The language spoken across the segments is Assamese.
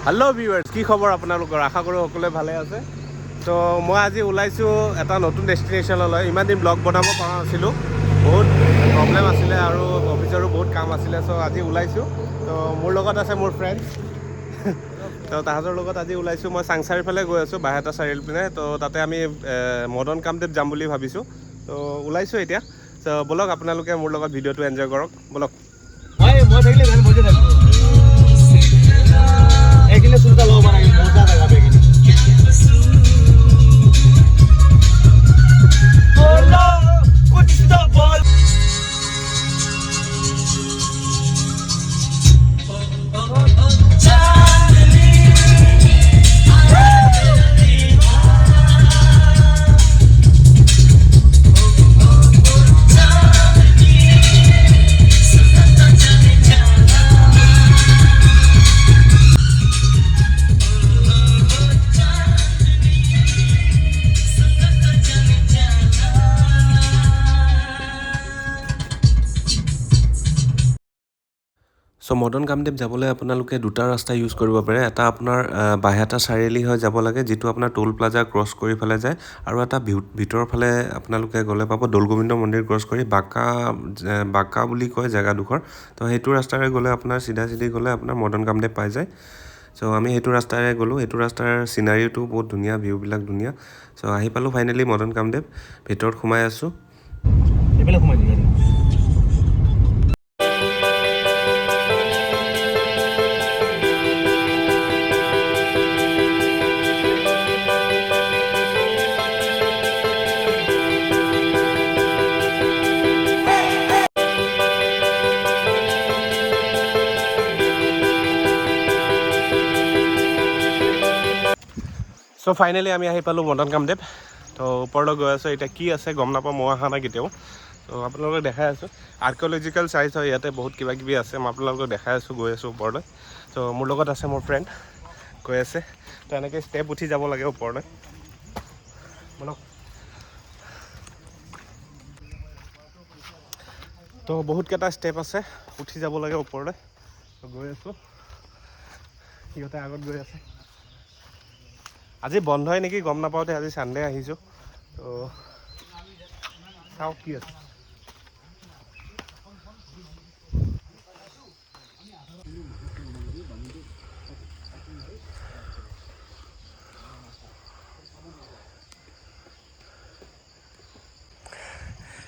হেল্ল' ভিউৱাৰ্ছ, কি খবৰ আপোনালোকৰ? আশা কৰোঁ সকলোৱে ভালে আছে। তো মই আজি ওলাইছোঁ এটা নতুন ডেষ্টিনেশ্যনলৈ। ইমান দিন ব্লগ বনাব পৰা নাছিলোঁ, বহুত প্ৰব্লেম আছিলে আৰু অফিচৰো বহুত কাম আছিলে। চ' আজি ওলাইছোঁ। তো মোৰ লগত আছে মোৰ ফ্ৰেণ্ডছ। তো তাহাঁতৰ লগত আজি ওলাইছোঁ। মই চাংচাৰিৰ ফালে গৈ আছোঁ, বাহেতা চাৰিআলি পিনে। তো তাতে আমি মদন কামদেৱ যাম বুলি ভাবিছোঁ। তো ওলাইছোঁ এতিয়া। চ' ব'লক আপোনালোকে মোৰ লগত ভিডিঅ'টো এনজয় কৰক, ব'লক। মই থাকিলে ভাল মজা থাকিব। এইখিনি সুবিধা ল'ব মানে মজা জেগা এইখিনি। চ' মদন কামদেৱ যাবলৈ আপোনালোকে দুটা ৰাস্তা ইউজ কৰিব পাৰে। এটা আপোনাৰ বাহেতা চাৰিআলি হৈ যাব লাগে, যিটো আপোনাৰ টোল প্লাজা ক্ৰছ কৰি ফালে যায়, আৰু এটা ভিতৰৰ ফালে আপোনালোকে গ'লে পাব দৌলগোবিন্দ মন্দিৰ ক্ৰছ কৰি বাকা বুলি কয় জেগাডোখৰ। তো সেইটো ৰাস্তাৰে গ'লে আপোনাৰ চিধি গ'লে আপোনাৰ মদন কামদেৱ পাই যায়। চ' আমি সেইটো ৰাস্তাৰে গ'লোঁ। সেইটো ৰাস্তাৰ চিনাৰীটো বহুত ধুনীয়া, ভিউবিলাক ধুনীয়া। চ' আহি পালোঁ ফাইনেলি মদন কামদেৱ। ভিতৰত সোমাই আছোঁ। এইফালে সোমাই দিম। চ' ফাইনেলি আমি আহি পালোঁ মদন কামদেৱ। তো ওপৰলৈ গৈ আছোঁ। এতিয়া কি আছে গম নাপাওঁ, মই অহা নাই কেতিয়াও। তো আপোনালোকক দেখাই আছোঁ। আৰ্কিঅ'লজিকেল চাইজ হয়, ইয়াতে বহুত কিবা কিবি আছে। মই আপোনালোকক দেখাই আছোঁ, গৈ আছোঁ ওপৰলৈ। তো মোৰ লগত আছে মোৰ ফ্ৰেণ্ড, গৈ আছে। তো এনেকৈ ষ্টেপ উঠি যাব লাগে ওপৰলৈ। বলক। তো বহুতকেইটা ষ্টেপ আছে, উঠি যাব লাগে ওপৰলৈ। গৈ আছোঁ, সিহঁতে আগত গৈ আছে। আজি বন্ধই নেকি গম নাপাওঁতে, আজি চানডে আহিছোঁ। তো চাওঁ কি আছে।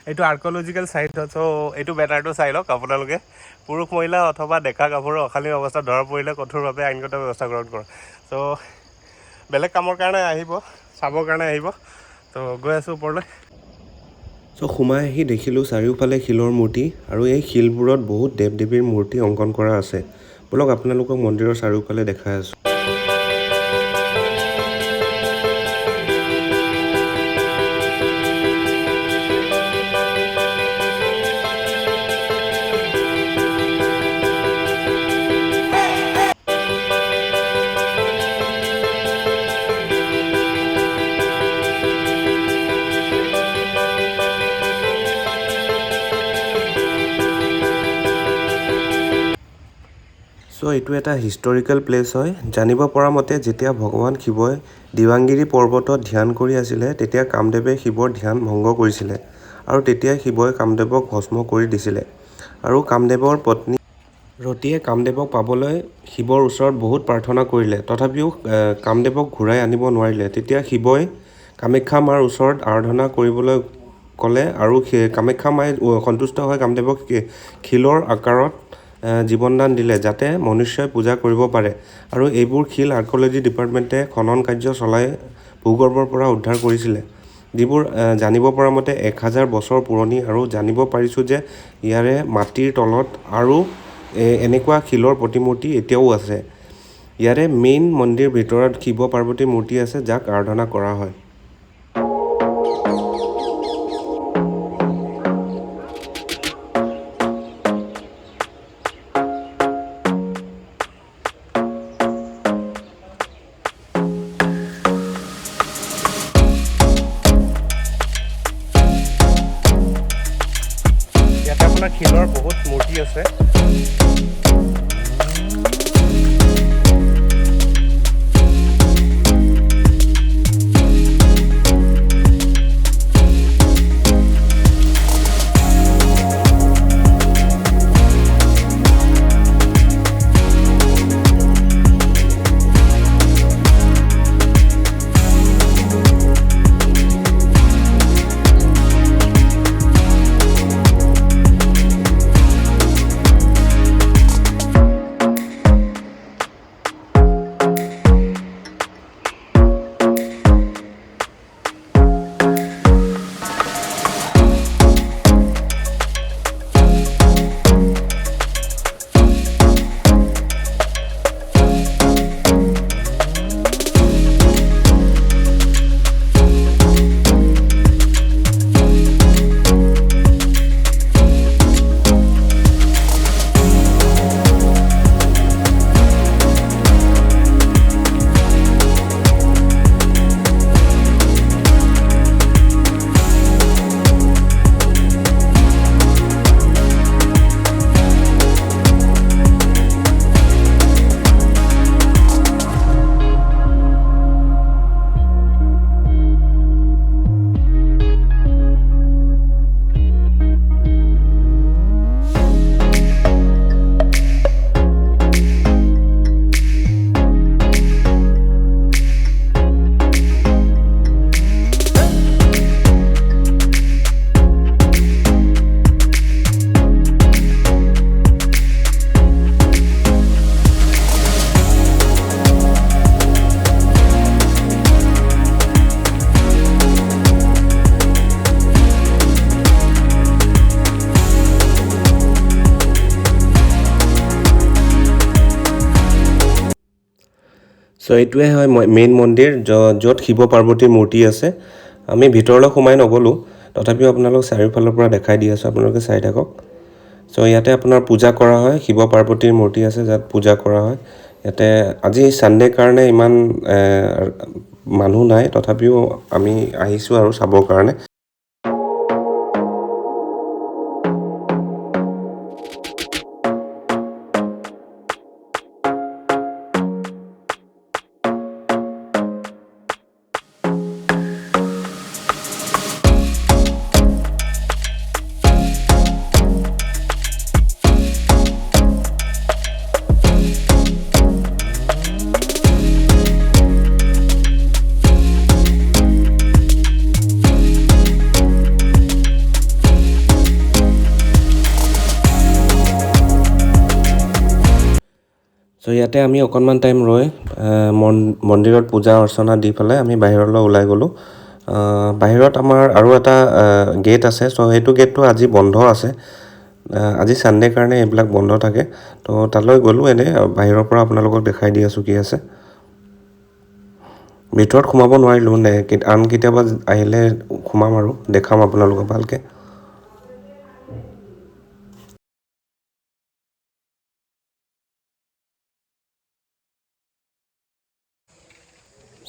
এইটো আৰ্কিঅ'লজিকেল চাইট হয়। চ' এইটো বেটাৰটো চাই লওক আপোনালোকে। পুৰুষ মহিলা অথবা ডেকা গাভৰু অশালীন অৱস্থাত ধৰা পৰিলে কঠোৰভাৱে আইনগত ব্যৱস্থা গ্ৰহণ কৰক। চ' বেলেগ কামৰ কাৰণে আহিব, চাবৰ কাৰণে আহিব। তো গৈ আছোঁ ওপৰলৈ। চ' সোমাই আহি দেখিলোঁ চাৰিওফালে শিলৰ মূৰ্তি, আৰু এই শিলবোৰত বহুত দেৱ দেৱীৰ মূৰ্তি অংকন কৰা আছে। ব'লক আপোনালোকক মন্দিৰৰ চাৰিওফালে দেখাই আছোঁ। চ' এইটো এটা হিষ্টৰিকেল প্লেচ হয়। জানিব পৰা মতে যেতিয়া ভগৱান শিৱই দিৱাংগিৰি পৰ্বতত ধ্যান কৰি আছিলে, তেতিয়া কামদেৱে শিৱৰ ধ্যান ভংগ কৰিছিলে, আৰু তেতিয়াই শিৱই কামদেৱক ভস্ম কৰি দিছিলে। আৰু কামদেৱৰ পত্নী ৰতিয়ে কামদেৱক পাবলৈ শিৱৰ ওচৰত বহুত প্ৰাৰ্থনা কৰিলে, তথাপিও কামদেৱক ঘূৰাই আনিব নোৱাৰিলে। তেতিয়া শিৱই কামাখ্যা মাৰ ওচৰত আৰাধনা কৰিবলৈ ক'লে, আৰু কামাখ্যা মাই সন্তুষ্ট হৈ কামদেৱক শিলৰ আকাৰত জীৱনদান দিলে, যাতে মনুষ্যই পূজা কৰিব পাৰে। আৰু এইবোৰ শিল আৰ্কিঅ'লজি ডিপাৰ্টমেণ্টে খনন কাৰ্য চলাই ভূগৰ্ভৰ পৰা উদ্ধাৰ কৰিছিলে, যিবোৰ জানিব পৰা মতে 1000 বছৰ পুৰণি। আৰু জানিব পাৰিছোঁ যে ইয়াৰে মাটিৰ তলত আৰু এনেকুৱা শিলৰ প্ৰতিমূৰ্তি এতিয়াও আছে। ইয়াৰে মেইন মন্দিৰ ভিতৰত শিৱ পাৰ্বতীৰ মূৰ্তি আছে, যাক আৰাধনা কৰা হয়। আপোনাৰ শিলৰ বহুত মূৰ্তি আছে। চ' এইটোৱে হয় মেইন মন্দিৰ য'ত শিৱ পাৰ্বতীৰ মূৰ্তি আছে। আমি ভিতৰলৈ সোমাই নগ'লোঁ, তথাপিও আপোনালোক চাৰিওফালৰ পৰা দেখাই দি আছোঁ, আপোনালোকে চাই থাকক। চ' ইয়াতে আপোনাৰ পূজা কৰা হয়, শিৱ পাৰ্বতীৰ মূৰ্তি আছে যাত পূজা কৰা হয়। ইয়াতে আজি ছানডে' কাৰণে ইমান মানুহ নাই, তথাপিও আমি আহিছোঁ আৰু চাবৰ কাৰণে। চ' ইয়াতে আমি অকণমান টাইম ৰৈ মন্দিৰত পূজা অৰ্চনা দি পেলাই আমি বাহিৰলৈ ওলাই গ'লোঁ। বাহিৰত আমাৰ আৰু এটা গেট আছে, চ' সেইটো গেটটো আজি বন্ধ আছে। আজি ছানডে' কাৰণে এইবিলাক বন্ধ থাকে, তো তালৈ গ'লোঁ এনেই বাহিৰৰ পৰা আপোনালোকক দেখাই দি আছোঁ কি আছে। ভিতৰত সোমাব নোৱাৰিলোঁ, আন কেতিয়াবা আহিলে সোমাম আৰু দেখাম আপোনালোকক ভালকৈ।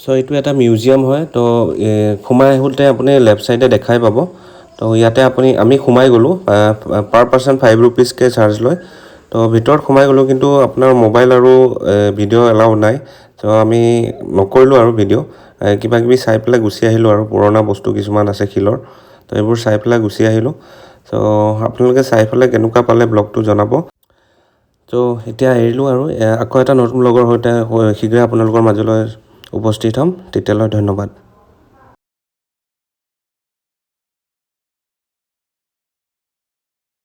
চ' এইটো এটা মিউজিয়াম হয়, তো সোমাই আহোঁতে আপুনি লেফ্ট ছাইডে দেখাই পাব। তো ইয়াতে আমি সোমাই গ'লোঁ, পাৰ পাৰ্চন 5 ৰুপিজকৈ চাৰ্জ লয়। তো ভিতৰত সোমাই গ'লোঁ, কিন্তু আপোনাৰ মোবাইল আৰু ভিডিঅ' এলাউ নাই। চ' আমি নকৰিলোঁ আৰু ভিডিঅ', কিবা কিবি চাই পেলাই গুচি আহিলোঁ আৰু পুৰণা বস্তু কিছুমান আছে শিলৰ, তো এইবোৰ চাই পেলাই গুচি আহিলোঁ। চ' আপোনালোকে চাই পেলাই কেনেকুৱা পালে ব্লগটো জনাব। ত' এতিয়া এৰিলোঁ আৰু আকৌ এটা নতুন ব্লগৰ সৈতে শীঘ্ৰে আপোনালোকৰ মাজলৈ উপস্থিত হ'ম। তেতিয়ালৈ ধন্যবাদ।